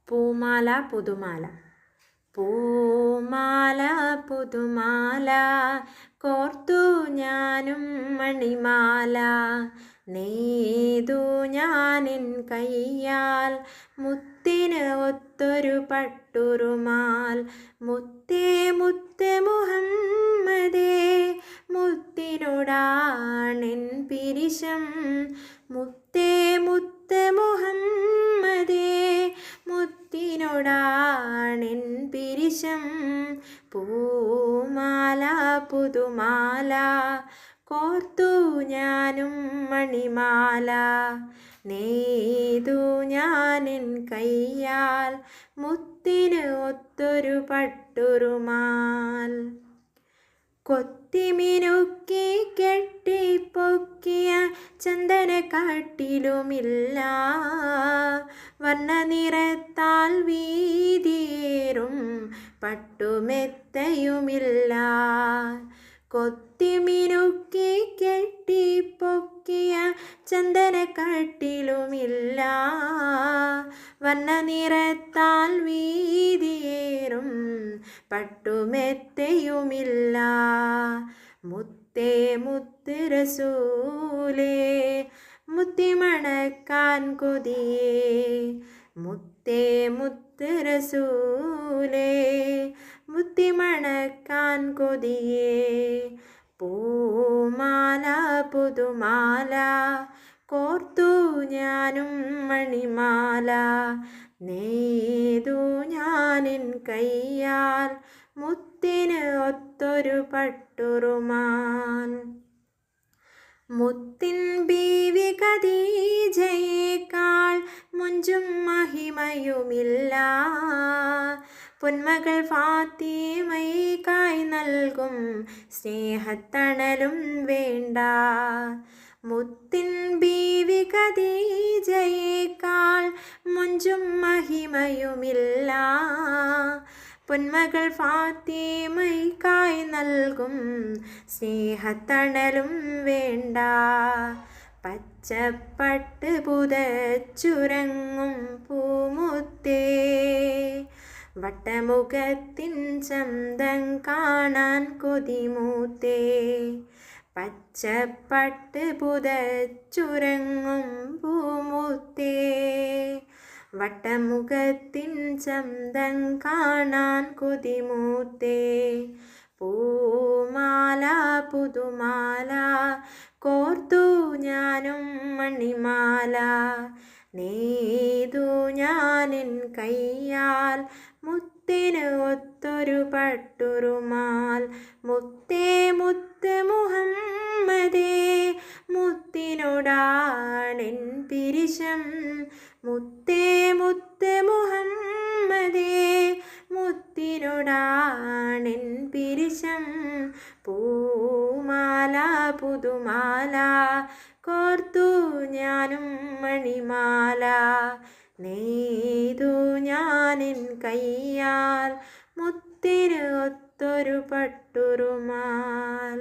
പൂമാല പുതുമാല. പൂമാല പുതുമാല കോർത്തു ഞാനും മണിമാല, നെയ്തു ഞാനിൻ കയ്യാൽ മുത്തിന് ഒത്തൊരു പട്ടുറുമാൽ. മുത്തേ മുത്തേ മുഹമ്മദേ മുത്തിനോടാണെൻ പിരിശം, മുത്തേ മുത്തേ മുഹമ്മദേ മുത്തിനോടാണെൻ പിരിശം. പൂമാല പുതുമാല കോർത്തു ഞാനും മണിമാല, നെയ്തു ഞാനിൻ കയ്യാൽ മുത്തിന് ഒത്തൊരു പട്ടുറുമാൽ. കൊത്തിമിനുക്കി കെട്ടിപ്പൊക്കിയ ചന്ദനക്കാട്ടിലുമില്ല, വർണ്ണനിറത്താൽ വീതിയേറും പട്ടുമെത്തയുമില്ല. കൊത്തിമിനുക്കി കെട്ടിപ്പൊക്കിയ ചന്ദനക്കാട്ടിലുമില്ല, വർണ്ണനിറത്താൽ വീതിയേറും പട്ടുമെത്തയുമില്ല. മുത്തേ മുത്ത് റസൂലേ മുത്തിമണക്കാൻ കൊതിയേ, മുത്തേ മുത്ത് റസൂലേ മുത്തിമണക്കാൻ കൊതിയേ. പൂമാല പുതുമാല കോർത്തു ഞാനും മണിമാല, നെയ്തു ഞാനിൻ കയ്യാൽ മുത്തിന് ഒത്തൊരു പട്ടുറുമാൽ. മുത്തിൻ ബീവി ഖദീജയേക്കാൾ മുഞ്ചും മഹിമയുമില്ല, പൊന്മകൾ ഫാത്തിമയ്ക്കായി നൽകും സ്നേഹത്തണലും വേണ്ട. മുത്തിൻ ബീവി ഖദീജയേക്കാൾ മുഞ്ചും മഹിമയുമില്ല, പൊന്മകൾ ഫാത്തിമയ്ക്കായി നൽകും സ്നേഹത്തണലും വേണ്ട. പച്ചപ്പട്ട് പുതച്ചുറങ്ങും പൂമുത്തേ, വട്ടമുഖത്തിൻ ചന്തം കാണാൻ കൊതിമൂത്തേ. പച്ചപ്പട്ട് പുതച്ചുറങ്ങും പൂമുത്തേ, വട്ടമുഖത്തിൻ ചന്തം കാണാൻ കൊതിമൂത്തേ. പൂമാല പുതുമാല കോർത്തു ഞാനും മണിമാല, നെയ്തു ഞാനിൻ കയ്യാൽ മുത്തിന് ഒത്തൊരു പട്ടുറുമാൽ. മുത്തേ മുത്ത് മുഹമ്മദേ മുത്തിനോടാണെൻ പിരിശം, മുത്തേ മുത്ത് മുഹമ്മദേ മുത്തിനോടാണെൻ പിരിശം. പൂമാല പുതുമാല കോർത്തു ഞാനും മണിമാല, നെയ്തു ഞാനിൻ കയ്യാൽ മുത്തിന് ഒത്തൊരു പട്ടുറുമാൽ.